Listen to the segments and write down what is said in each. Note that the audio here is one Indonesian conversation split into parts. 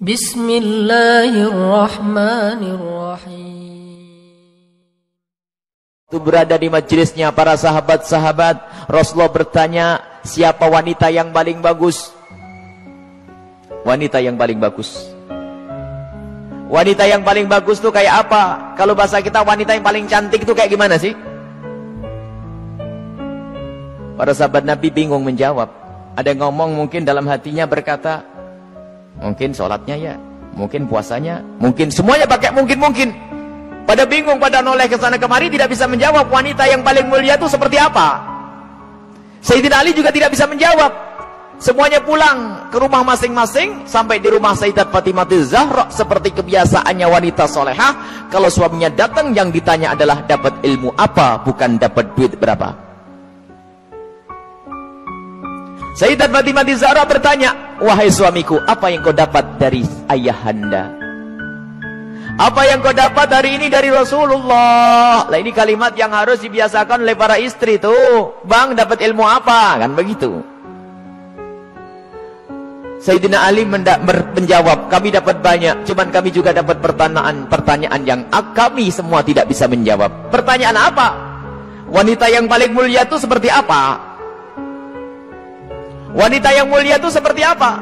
Bismillahirrahmanirrahim. Itu berada di majelisnya para sahabat-sahabat. Rasulullah bertanya, siapa wanita yang paling bagus? Wanita yang paling bagus. Wanita yang paling bagus itu kayak apa? Kalau bahasa kita wanita yang paling cantik itu kayak gimana sih? Para sahabat Nabi bingung menjawab. Ada yang ngomong mungkin dalam hatinya berkata, mungkin sholatnya ya, mungkin puasanya, mungkin semuanya pakai mungkin. Pada bingung, pada noleh ke sana kemari, tidak bisa menjawab wanita yang paling mulia itu seperti apa. Sayyidina Ali juga tidak bisa menjawab. Semuanya pulang ke rumah masing-masing. Sampai di rumah Sayyidat Fatimah Zahra, seperti kebiasaannya wanita solehah, kalau suaminya datang yang ditanya adalah dapat ilmu apa, bukan dapat duit berapa. Sayyidat Fatimah Zahra bertanya, wahai suamiku, apa yang kau dapat dari ayahanda? Apa yang kau dapat hari ini dari Rasulullah? Lah ini kalimat yang harus dibiasakan oleh para istri tuh. Bang, dapat ilmu apa? Kan begitu. Sayyidina Ali menjawab, kami dapat banyak, cuman kami juga dapat pertanyaan yang kami semua tidak bisa menjawab. Pertanyaan apa? Wanita yang paling mulia itu seperti apa? Wanita yang mulia itu seperti apa?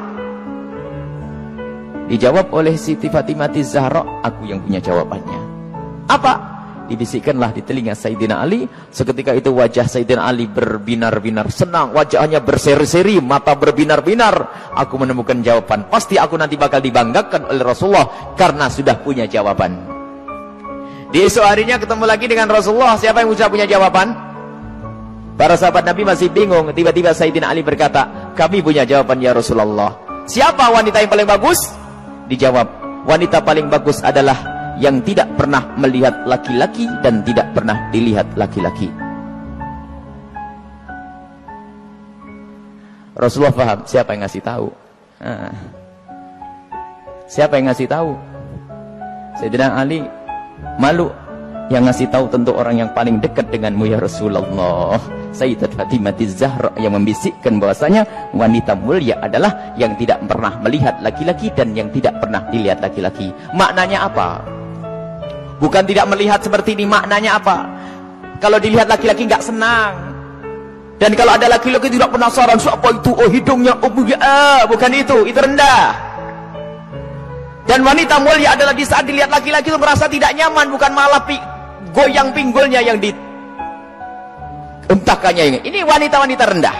Dijawab oleh Siti Fatimah Zahra, aku yang punya jawabannya. Apa? Dibisikkanlah di telinga Sayyidina Ali. Seketika itu wajah Sayyidina Ali berbinar-binar senang, wajahnya berseri-seri, mata berbinar-binar. Aku menemukan jawaban. Pasti aku nanti bakal dibanggakan oleh Rasulullah karena sudah punya jawaban. Di esok harinya ketemu lagi dengan Rasulullah. Siapa yang sudah punya jawaban? Para sahabat Nabi masih bingung. Tiba-tiba Sayyidina Ali berkata, kami punya jawaban ya Rasulullah. Siapa wanita yang paling bagus? Dijawab, wanita paling bagus adalah yang tidak pernah melihat laki-laki dan tidak pernah dilihat laki-laki. Rasulullah paham siapa yang ngasih tahu. Siapa yang ngasih tahu? Sayyidina Ali malu. Yang ngasih tahu tentu orang yang paling dekat denganmu ya Rasulullah. Sayyidat Fatimah Zahra yang membisikkan bahwasanya wanita mulia adalah yang tidak pernah melihat laki-laki dan yang tidak pernah dilihat laki-laki. Maknanya apa? Bukan tidak melihat seperti ini, maknanya apa? Kalau dilihat laki-laki nggak senang. Dan kalau ada laki-laki tidak penasaran, siapa itu? Oh hidungnya, oh bukan itu rendah. Dan wanita mulia adalah di saat dilihat laki-laki itu merasa tidak nyaman, bukan malah goyang pinggulnya yang dientahkannya. Ini wanita-wanita rendah,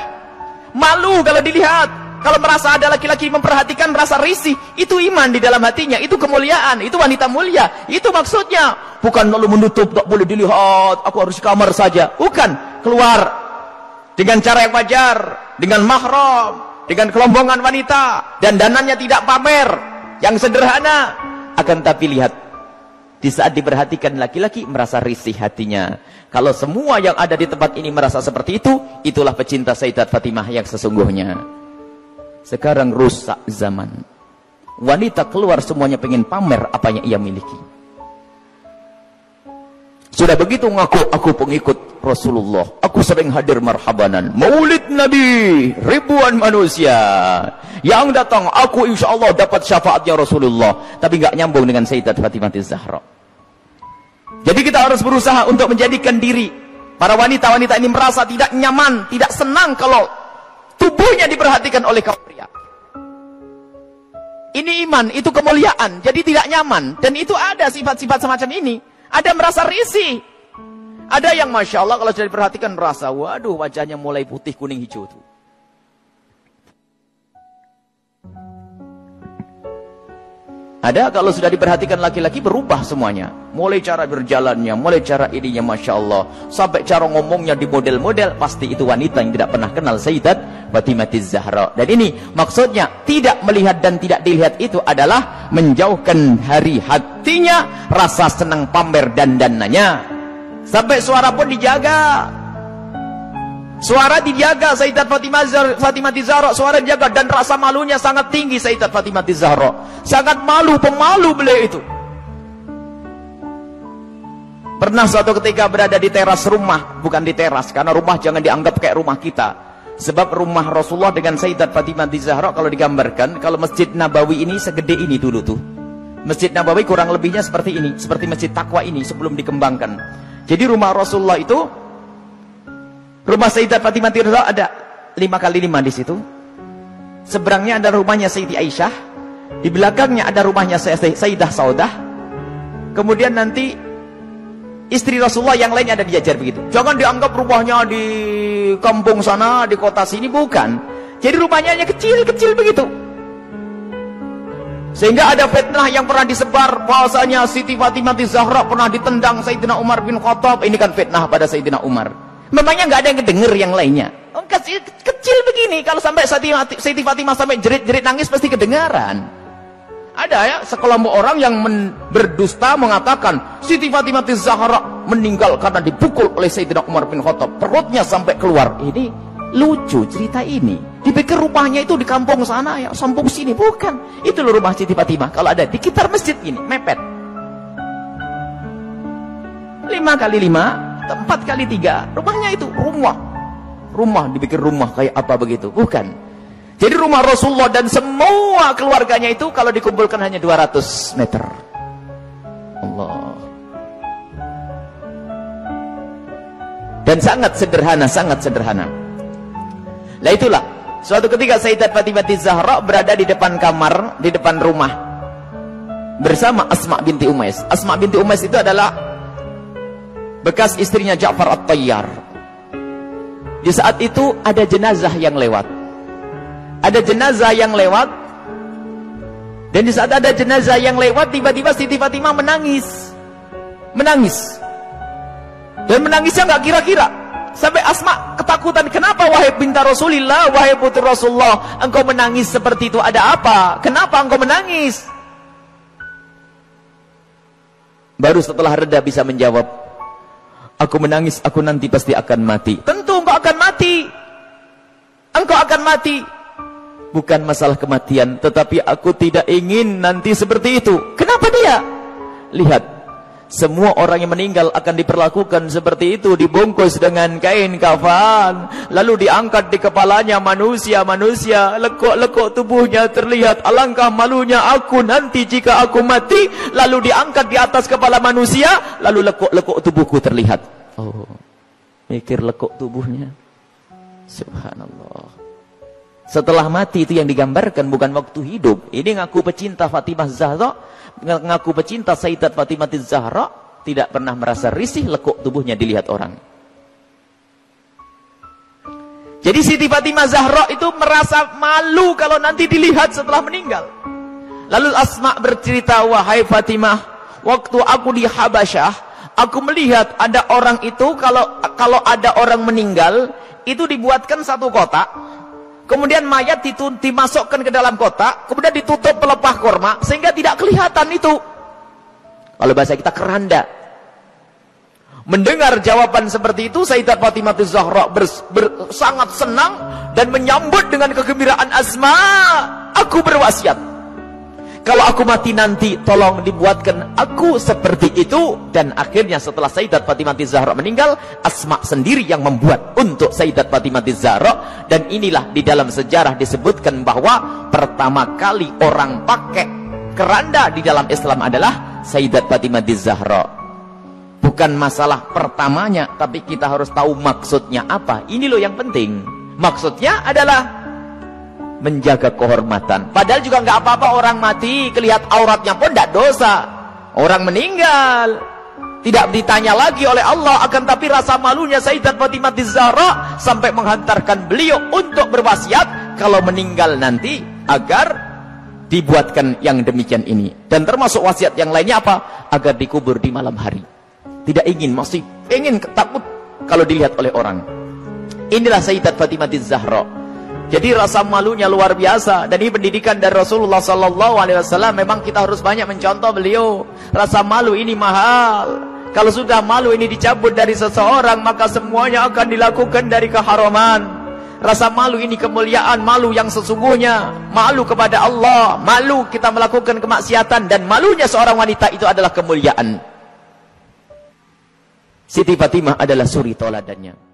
malu kalau dilihat. Kalau merasa ada laki-laki memperhatikan, merasa risih. Itu iman di dalam hatinya, itu kemuliaan, itu wanita mulia. Itu maksudnya. Bukan lalu menutup, tak boleh dilihat, aku harus di kamar saja. Bukan, keluar dengan cara yang wajar, dengan mahram, dengan kelombongan wanita, dan danannya tidak pamer, yang sederhana. Akan tapi lihat, di saat diperhatikan laki-laki merasa risih hatinya. Kalau semua yang ada di tempat ini merasa seperti itu, itulah pecinta Sayyidat Fatimah yang sesungguhnya. Sekarang rusak zaman. Wanita keluar semuanya pengen pamer apa yang ia miliki. Sudah begitu ngaku, aku pengikut Rasulullah. Aku sering hadir marhabanan. Maulid Nabi, ribuan manusia yang datang, aku insya Allah dapat syafaatnya Rasulullah. Tapi nggak nyambung dengan Sayyidat Fatimah Zahra. Jadi kita harus berusaha untuk menjadikan diri para wanita-wanita ini merasa tidak nyaman, tidak senang kalau tubuhnya diperhatikan oleh kaum pria. Ini iman, itu kemuliaan. Jadi tidak nyaman. Dan itu ada sifat-sifat semacam ini. Ada merasa risih. Ada yang Masya Allah kalau sudah diperhatikan merasa, waduh wajahnya mulai putih, kuning, hijau tuh. Ada kalau sudah diperhatikan laki-laki berubah semuanya. Mulai cara berjalannya, mulai cara ininya Masya Allah. Sampai cara ngomongnya di model-model. Pasti itu wanita yang tidak pernah kenal Sayyidat Fatimah Zahra. Dan ini maksudnya tidak melihat dan tidak dilihat itu adalah menjauhkan dari hatinya rasa senang pamer dan dananya. Sampai suara pun dijaga. Suara dijaga Sayyidat Fatimah Zahra, suara dijaga, dan rasa malunya sangat tinggi Sayyidat Fatimah Zahra. Sangat malu, pemalu beliau itu. Pernah suatu ketika berada di teras rumah, bukan di teras, karena rumah jangan dianggap kayak rumah kita. Sebab rumah Rasulullah dengan Sayyidat Fatimah Zahra kalau digambarkan, kalau Masjid Nabawi ini segede ini dulu tuh. Masjid Nabawi kurang lebihnya seperti ini, seperti Masjid Taqwa ini sebelum dikembangkan. Jadi rumah Rasulullah itu, rumah Sayyidat Fatimah Zahra ada 5x5 di situ. Seberangnya ada rumahnya Sayyidi Aisyah, di belakangnya ada rumahnya Sayyidah Saudah. Kemudian nanti istri Rasulullah yang lainnya ada dijajar begitu. Jangan dianggap rumahnya di kampung sana, di kota sini, bukan. Jadi rumahnya hanya kecil-kecil begitu. Sehingga ada fitnah yang pernah disebar bahwasanya Siti Fatimah Zahra pernah ditendang Sayyidina Umar bin Khattab. Ini kan fitnah pada Sayyidina Umar. Memangnya nggak ada yang dengar yang lainnya. Kecil begini, kalau sampai Siti Fatimah sampai jerit-jerit nangis pasti kedengaran. Ada ya sekelompok orang yang berdusta mengatakan Siti Fatimah Zahra meninggal karena dipukul oleh Sayyidina Umar bin Khattab, perutnya sampai keluar. Ini lucu cerita ini. Dipikir rumahnya itu di kampung sana ya, kampung sini, bukan. Itu loh rumah Siti Fatimah. Kalau ada di sekitar masjid ini, mepet. 5x5, 4x3, rumahnya itu rumah dipikir rumah kayak apa begitu, bukan. Jadi rumah Rasulullah dan semua keluarganya itu kalau dikumpulkan hanya 200 meter. Allah. Dan sangat sederhana. Lah itulah, suatu ketika Sayyidat Fatimah Zahra berada di depan kamar, di depan rumah bersama Asma binti Umais. Asma binti Umais itu adalah bekas istrinya Ja'far At-Tayyar. Di saat itu ada jenazah yang lewat. Dan di saat ada jenazah yang lewat, tiba-tiba Siti Fatimah menangis. Dan menangisnya nggak kira-kira. Sampai Asma ketakutan. Kenapa wahai binta Rasulillah, wahai putri Rasulullah, engkau menangis seperti itu? Ada apa? Kenapa engkau menangis? Baru setelah reda bisa menjawab, aku menangis, aku nanti pasti akan mati. Tentu engkau akan mati. Engkau akan mati. Bukan masalah kematian, tetapi aku tidak ingin nanti seperti itu. Kenapa dia? Lihat, semua orang yang meninggal akan diperlakukan seperti itu, dibungkus dengan kain kafan, lalu diangkat di kepalanya manusia, lekuk-lekuk tubuhnya terlihat. Alangkah malunya aku nanti jika aku mati, lalu diangkat di atas kepala manusia, lalu lekuk-lekuk tubuhku terlihat. Oh, mikir lekuk tubuhnya. Subhanallah. Setelah mati itu yang digambarkan, bukan waktu hidup. Ini ngaku pecinta Fatimah Zahra, ngaku pecinta Sayyidat Fatimah Zahra, tidak pernah merasa risih lekuk tubuhnya dilihat orang. Jadi Siti Fatimah Zahra itu merasa malu kalau nanti dilihat setelah meninggal. Lalu Asma bercerita, wahai Fatimah, waktu aku di Habasyah, aku melihat ada orang itu, kalau ada orang meninggal, itu dibuatkan satu kotak. Kemudian mayat dimasukkan ke dalam kotak, kemudian ditutup pelepah korma, sehingga tidak kelihatan itu. Kalau bahasa kita keranda. Mendengar jawaban seperti itu, Sayyidat Fatimah Zahra sangat senang dan menyambut dengan kegembiraan. Asma, aku berwasiat, kalau aku mati nanti, tolong dibuatkan aku seperti itu. Dan akhirnya setelah Sayyidat Fatimah Zahra meninggal, Asma sendiri yang membuat untuk Sayyidat Fatimah Zahra. Dan inilah di dalam sejarah disebutkan bahwa pertama kali orang pakai keranda di dalam Islam adalah Sayyidat Fatimah Zahra. Bukan masalah pertamanya, tapi kita harus tahu maksudnya apa. Ini loh yang penting. Maksudnya adalah menjaga kehormatan. Padahal juga nggak apa-apa orang mati, kelihat auratnya pun tidak dosa. Orang meninggal tidak ditanya lagi oleh Allah, akan tapi rasa malunya Sayyidat Fatimah Zahra sampai menghantarkan beliau untuk berwasiat kalau meninggal nanti agar dibuatkan yang demikian ini. Dan termasuk wasiat yang lainnya apa? Agar dikubur di malam hari. Tidak ingin, masih ingin, takut kalau dilihat oleh orang. Inilah Sayyidat Fatimah Zahra. Jadi rasa malunya luar biasa. Dan ini pendidikan dari Rasulullah SAW. Memang kita harus banyak mencontoh beliau. Rasa malu ini mahal. Kalau sudah malu ini dicabut dari seseorang, maka semuanya akan dilakukan dari keharaman. Rasa malu ini kemuliaan, malu yang sesungguhnya. Malu kepada Allah, malu kita melakukan kemaksiatan. Dan malunya seorang wanita itu adalah kemuliaan. Siti Fatimah adalah suri toladannya.